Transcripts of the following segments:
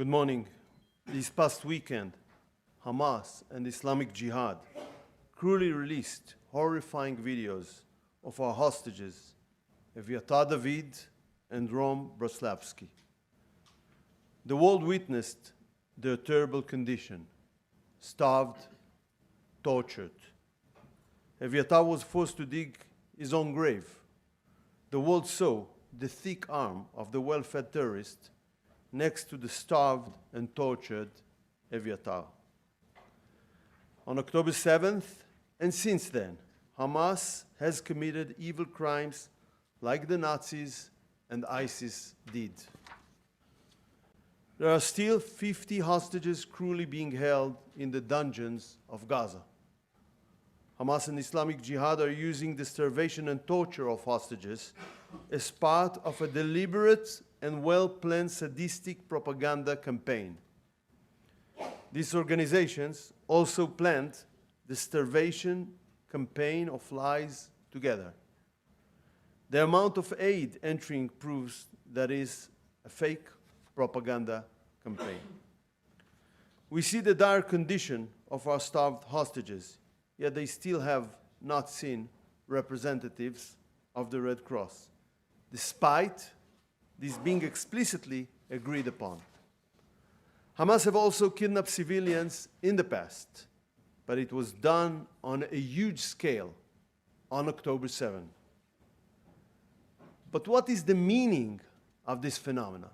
Good morning. This past weekend, Hamas and Islamic Jihad cruelly released horrifying videos of our hostages, Eviatar David and Rom Broslavsky. The world witnessed their terrible condition, starved, tortured. Eviatar was forced to dig his own grave. The world saw the thick arm of the well-fed terrorist next to the starved and tortured Eviatar. On October 7th, and since then, Hamas has committed evil crimes like the Nazis and ISIS did. There are still 50 hostages cruelly being held in the dungeons of Gaza. Hamas and Islamic Jihad are using the starvation and torture of hostages as part of a deliberate and well-planned sadistic propaganda campaign. These organizations also planned the starvation campaign of lies together. The amount of aid entering proves that is a fake propaganda campaign. We see the dire condition of our starved hostages, yet they still have not seen representatives of the Red Cross, despite this being explicitly agreed upon. Hamas have also kidnapped civilians in the past, but it was done on a huge scale on October 7. But what is the meaning of this phenomenon?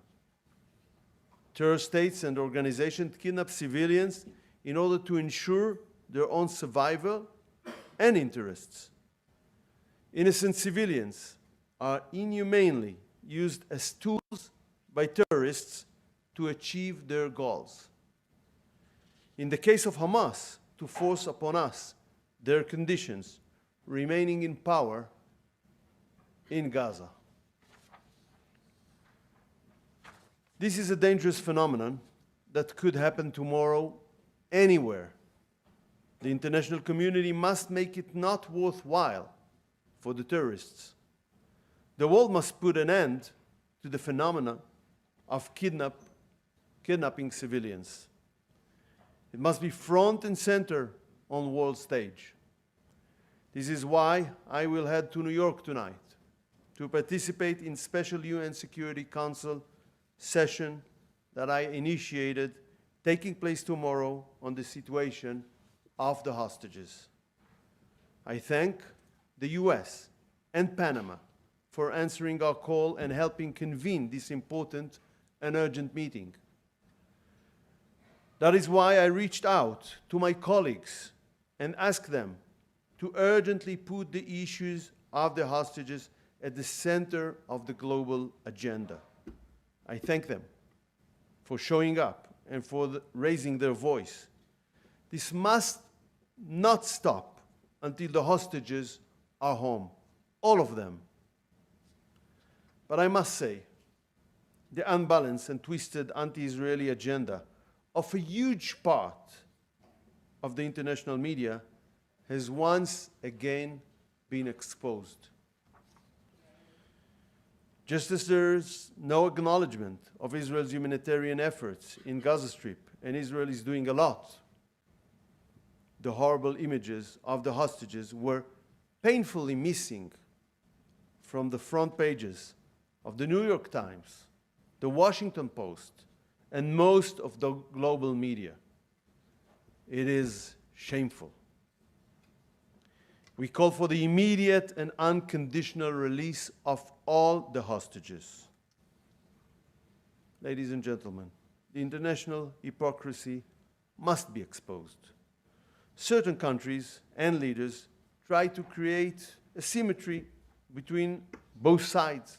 Terror states and organizations kidnap civilians in order to ensure their own survival and interests. Innocent civilians are inhumanely used as tools by terrorists to achieve their goals. In the case of Hamas, to force upon us their conditions, remaining in power in Gaza. This is a dangerous phenomenon that could happen tomorrow anywhere. The international community must make it not worthwhile for the terrorists. The world must put an end to the phenomena of kidnapping civilians. It must be front and center on the world stage. This is why I will head to New York tonight to participate in special UN Security Council session that I initiated, taking place tomorrow on the situation of the hostages. I thank the US and Panama for answering our call and helping convene this important and urgent meeting. That is why I reached out to my colleagues and asked them to urgently put the issues of the hostages at the center of the global agenda. I thank them for showing up and for raising their voice. This must not stop until the hostages are home, all of them. But I must say, the unbalanced and twisted anti-Israeli agenda of a huge part of the international media has once again been exposed. Just as there's no acknowledgement of Israel's humanitarian efforts in Gaza Strip, and Israel is doing a lot, the horrible images of the hostages were painfully missing from the front pages of the New York Times, the Washington Post, and most of the global media. It is shameful. We call for the immediate and unconditional release of all the hostages. Ladies and gentlemen, the international hypocrisy must be exposed. Certain countries and leaders try to create a symmetry between both sides,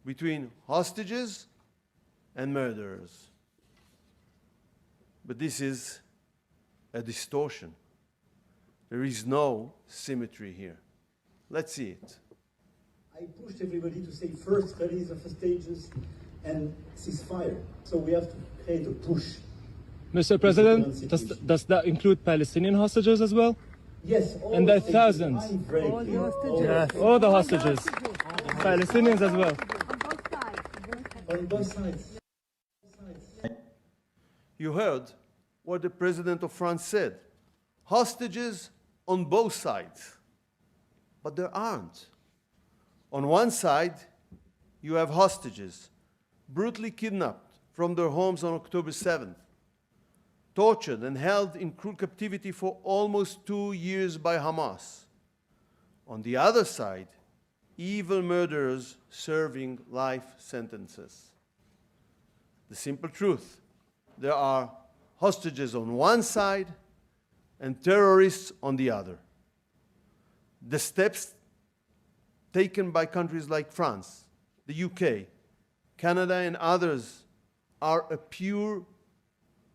between hostages and murderers. But this is a distortion. There is no symmetry here. Let's see it. I pushed everybody to say first release of hostages and ceasefire. So we have to create a push. Mr. President, does that include Palestinian hostages as well? Yes. And there are thousands. All the hostages. Yes. All the hostages. Palestinians as well. On both sides. You heard what the president of France said. Hostages on both sides. But there aren't. On one side, you have hostages brutally kidnapped from their homes on October 7th, tortured and held in cruel captivity for almost 2 years by Hamas. On the other side, evil murderers serving life sentences. The simple truth, there are hostages on one side and terrorists on the other. The steps taken by countries like France, the UK, Canada, and others are a pure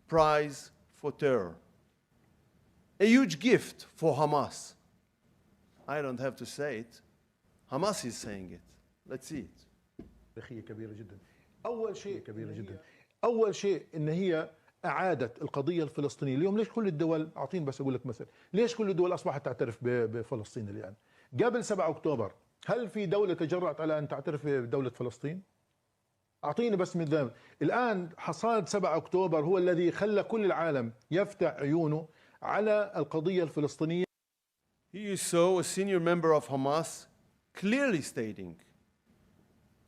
prize for terror. A huge gift for Hamas. I don't have to say it. Hamas is saying it. Let's see it. تاريخية كبيرة جدا. أول شيء إن هي أعادت القضية الفلسطينية. اليوم ليش كل الدول، أعطيني بس أقول لك مثل، ليش كل الدول أصبحت تعترف بفلسطين الآن؟ قبل 7 أكتوبر هل في دولة تجرأت على أن تعترف بدولة فلسطين؟ أعطيني بس مثال. الآن حصاد 7 أكتوبر هو الذي خلى كل العالم يفتح عيونه على القضية الفلسطينية. Here you saw a senior member of Hamas clearly stating,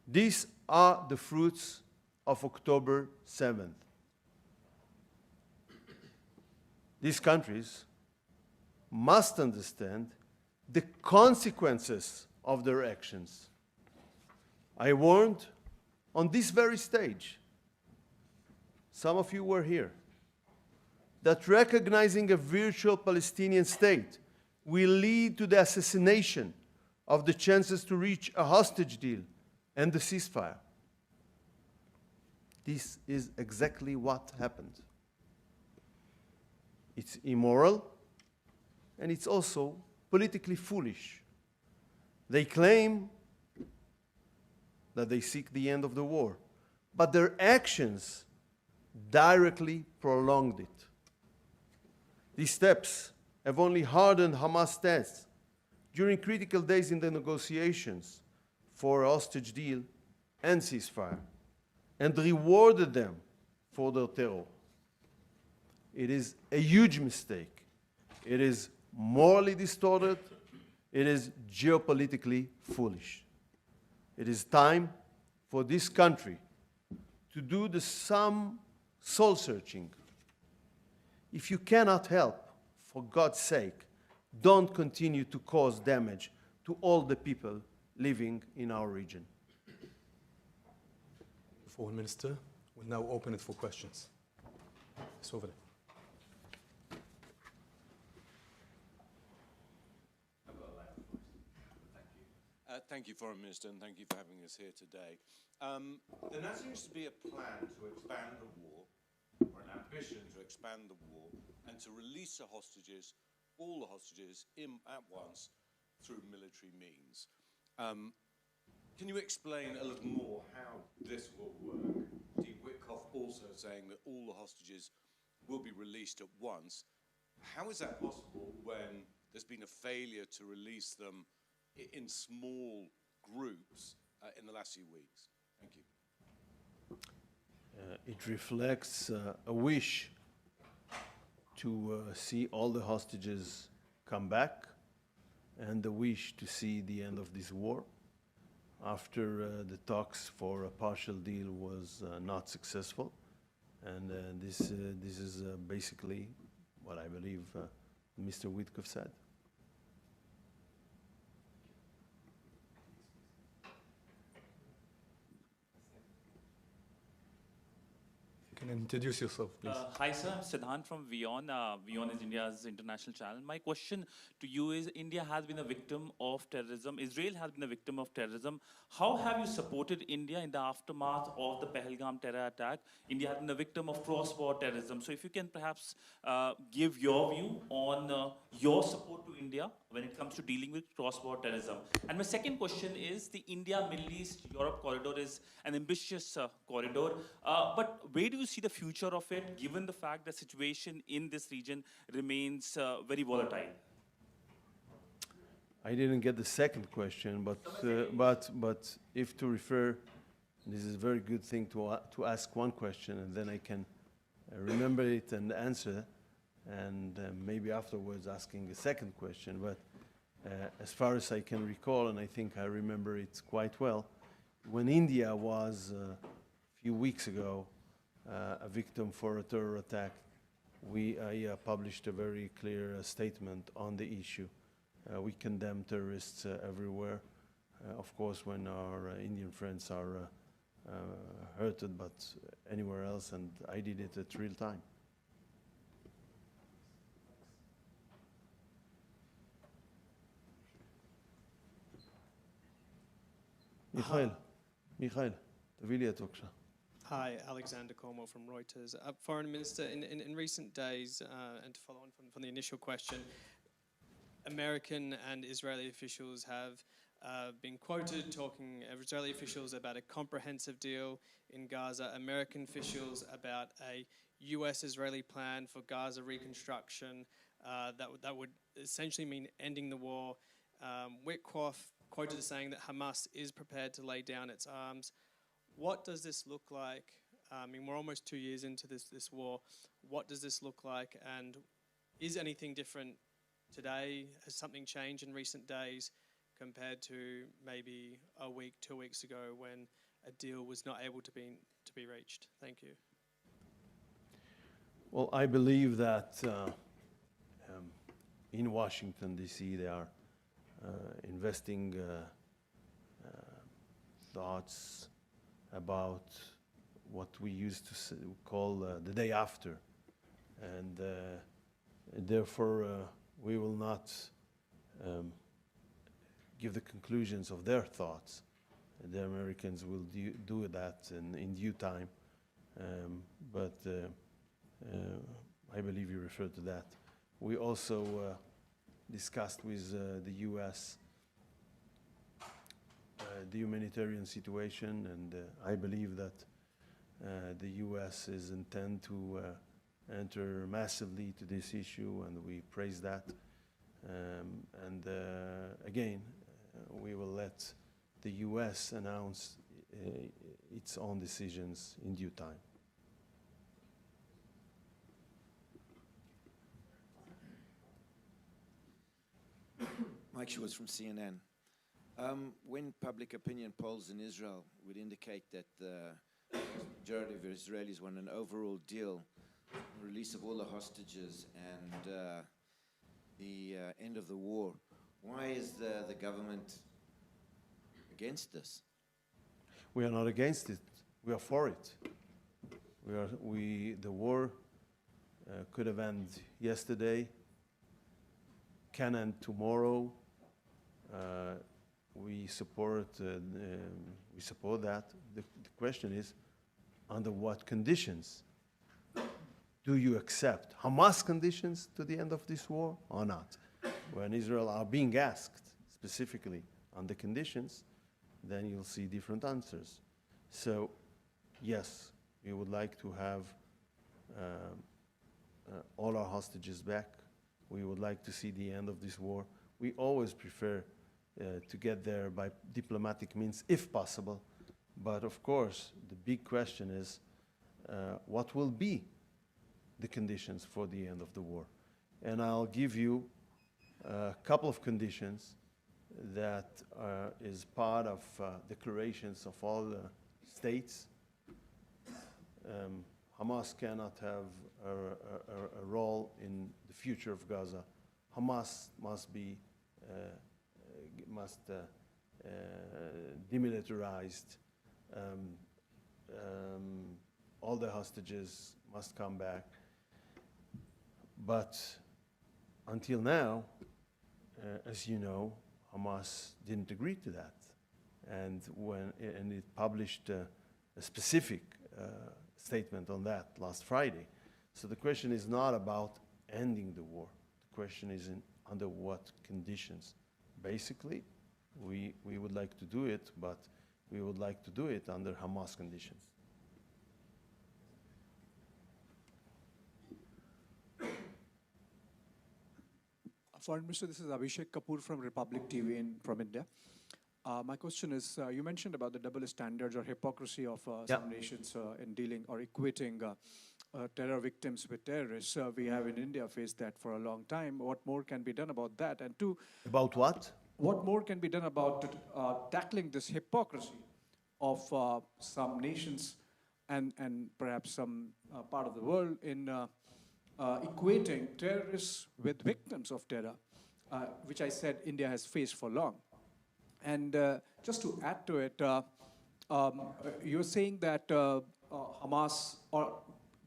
these are the fruits of October 7th. These countries must understand the consequences of their actions. I warned on this very stage, some of you were here, that recognizing a virtual Palestinian state will lead to the assassination of the chances to reach a hostage deal and the ceasefire. This is exactly what happened. It's immoral, and it's also politically foolish. They claim that they seek the end of the war, but their actions directly prolonged it. These steps have only hardened Hamas' stance during critical days in the negotiations for a hostage deal and ceasefire, and rewarded them for their terror. It is a huge mistake. It is morally distorted. It is geopolitically foolish. It is time for this country to do some soul searching. If you cannot help, for God's sake, don't continue to cause damage to all the people living in our region. Foreign Minister, we'll now open it for questions. It's over there. Thank you, Foreign Minister, and thank you for having us here today. There now seems to be a plan to expand the war, or an ambition to expand the war, and to release the hostages, all the hostages, at once through military means. Can you explain a little more how this will work? Dean Witkoff also saying that all the hostages will be released at once. How is that possible when there's been a failure to release them in small groups in the last few weeks? Thank you. It reflects a wish to see all the hostages come back and the wish to see the end of this war after the talks for a partial deal was not successful. And this is basically what I believe Mr. Witkoff said. You can introduce yourself, please. Hi, sir. I'm Siddhant from WION. WION is India's international channel. My question to you is, India has been a victim of terrorism. Israel has been a victim of terrorism. How have you supported India in the aftermath of the Pahalgam terror attack? India has been a victim of cross-border terrorism. So if you can perhaps give your view on your support to India when it comes to dealing with cross-border terrorism. And my second question is, the India-Middle East-Europe corridor is an ambitious corridor. But where do you see the future of it, given the fact that the situation in this region remains very volatile? I didn't get the second question, but if to refer, this is a very good thing to ask one question, and then I can remember it and answer, and maybe afterwards asking a second question. But as far as I can recall, and I think I remember it quite well, when India was a few weeks ago a victim for a terror attack, I published a very clear statement on the issue. We condemn terrorists everywhere. Of course, when our Indian friends are hurted, but anywhere else, and I did it at real time. Michael, תביא לי את בבקשה. Hi, Alexander Cornwell from Reuters. Foreign Minister, in recent days, and to follow on from the initial question, American and Israeli officials have been quoted talking, Israeli officials about a comprehensive deal in Gaza, American officials about a US-Israeli plan for Gaza reconstruction that would essentially mean ending the war. Witkoff quoted as saying that Hamas is prepared to lay down its arms. What does this look like? I mean, we're almost 2 years into this war. What does this look like? And is anything different today? Has something changed in recent days compared to maybe a week, 2 weeks ago when a deal was not able to be reached? Thank you. Well, I believe that in Washington, D.C., they are investing thoughts about what we used to call the day after. And therefore, we will not give the conclusions of their thoughts. The Americans will do that in due time. But I believe you referred to that. We also discussed with the U.S. The humanitarian situation, and I believe that the U.S. is intent to enter massively to this issue, and we praise that. And again, we will let the U.S. announce its own decisions in due time. Mike Schwartz from CNN. When public opinion polls in Israel would indicate that the majority of Israelis want an overall deal, the release of all the hostages and the end of the war, why is the government against this? We are not against it. We are for it. The war could have ended yesterday, can end tomorrow. We support that. The question is, under what conditions do you accept Hamas conditions to the end of this war or not? When Israel are being asked specifically on the conditions, then you'll see different answers. So, yes, we would like to have all our hostages back. We would like to see the end of this war. We always prefer to get there by diplomatic means, if possible. But of course, the big question is, what will be the conditions for the end of the war? And I'll give you a couple of conditions that is part of declarations of all the states. Hamas cannot have a role in the future of Gaza. Hamas must be demilitarized. All the hostages must come back. But until now, as you know, Hamas didn't agree to that, and it published a specific statement on that last Friday. So the question is not about ending the war. The question is under what conditions. Basically, we would like to do it, but we would like to do it under Hamas conditions. Foreign Minister, this is Abhishek Kapoor from Republic TV from India. My question is, you mentioned about the double standards or hypocrisy of some nations in dealing or equating terror victims with terrorists. We have in India faced that for a long time. What more can be done about that? And two, About what? what more can be done about tackling this hypocrisy of some nations and perhaps some part of the world in equating terrorists with victims of terror, which I said India has faced for long. And just to add to it, you're saying that Hamas, or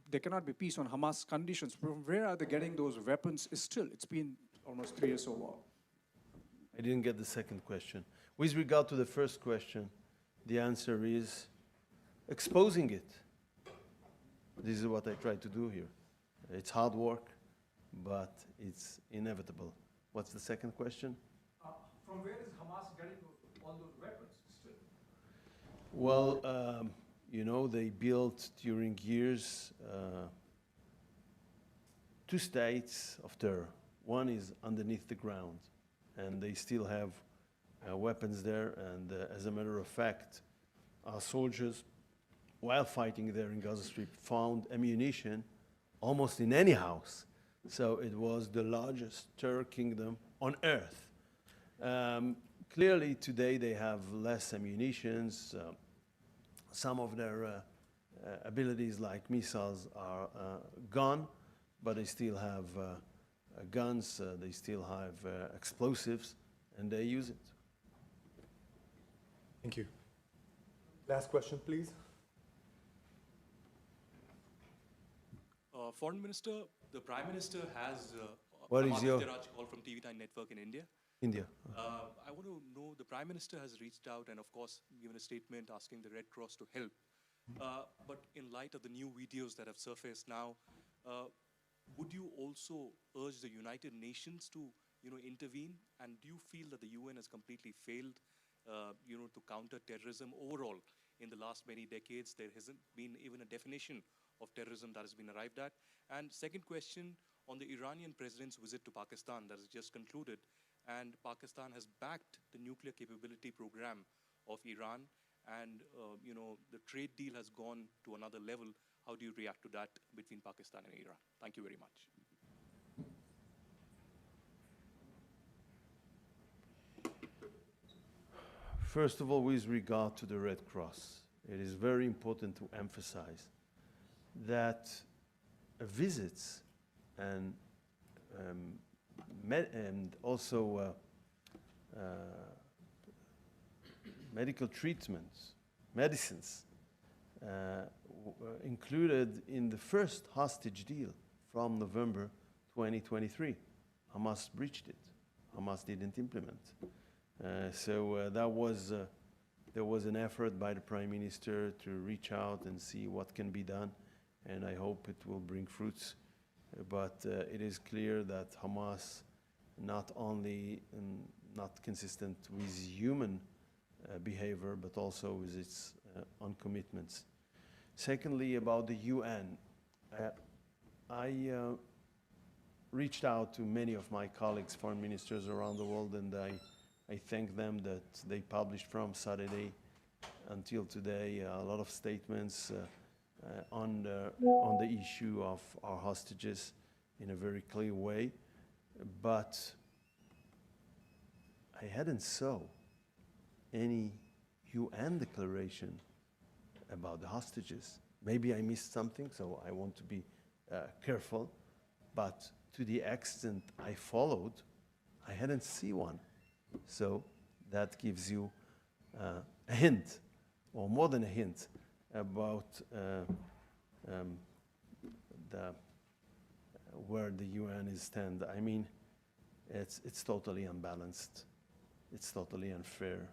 there cannot be peace on Hamas conditions. From where are they getting those weapons? It's been almost 3 years or more. I didn't get the second question. With regard to the first question, the answer is exposing it. This is what I try to do here. It's hard work, but it's inevitable. What's the second question? From where is Hamas getting all those weapons still? Well, you know, they built during years 2 states of terror. One is underneath the ground, and they still have weapons there. And as a matter of fact, our soldiers, while fighting there in Gaza Strip, found ammunition almost in any house. So it was the largest terror kingdom on earth. Clearly, today they have less ammunitions. Some of their abilities, like missiles, are gone, but they still have guns, they still have explosives, and they use it. Thank you. Last question, please. Foreign Minister, the Prime Minister has What is your call from TV9 Network in India. India? I want to know, the Prime Minister has reached out and, of course, given a statement asking the Red Cross to help. But in light of the new videos that have surfaced now, would you also urge the United Nations to, intervene? And do you feel that the UN has completely failed, to counter terrorism overall? In the last many decades, there hasn't been even a definition of terrorism that has been arrived at. And second question, on the Iranian president's visit to Pakistan that has just concluded, and Pakistan has backed the nuclear capability program of Iran, and the trade deal has gone to another level. How do you react to that between Pakistan and Iran? Thank you very much. First of all, with regard to the Red Cross, it is very important to emphasize that visits and also medical treatments, medicines, included in the first hostage deal from November 2023. Hamas breached it. Hamas didn't implement. There was an effort by the Prime Minister to reach out and see what can be done, and I hope it will bring fruits. But it is clear that Hamas not only not consistent with human behavior, but also with its own commitments. Secondly, about the UN, I reached out to many of my colleagues, foreign ministers around the world, and I thank them that they published from Saturday until today a lot of statements on the issue of our hostages in a very clear way. But I hadn't saw any UN declaration about the hostages. Maybe I missed something, so I want to be careful. But to the extent I followed, I hadn't seen one. So that gives you a hint, or more than a hint, about where the UN is stand. I mean, it's totally unbalanced. It's totally unfair.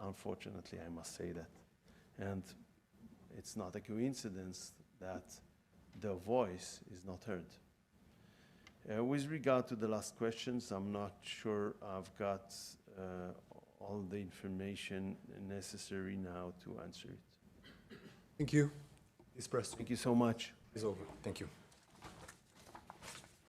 Unfortunately, I must say that. And it's not a coincidence that their voice is not heard. With regard to the last questions, I'm not sure I've got all the information necessary now to answer it. Thank you. This press Thank you so much. is over. Thank you.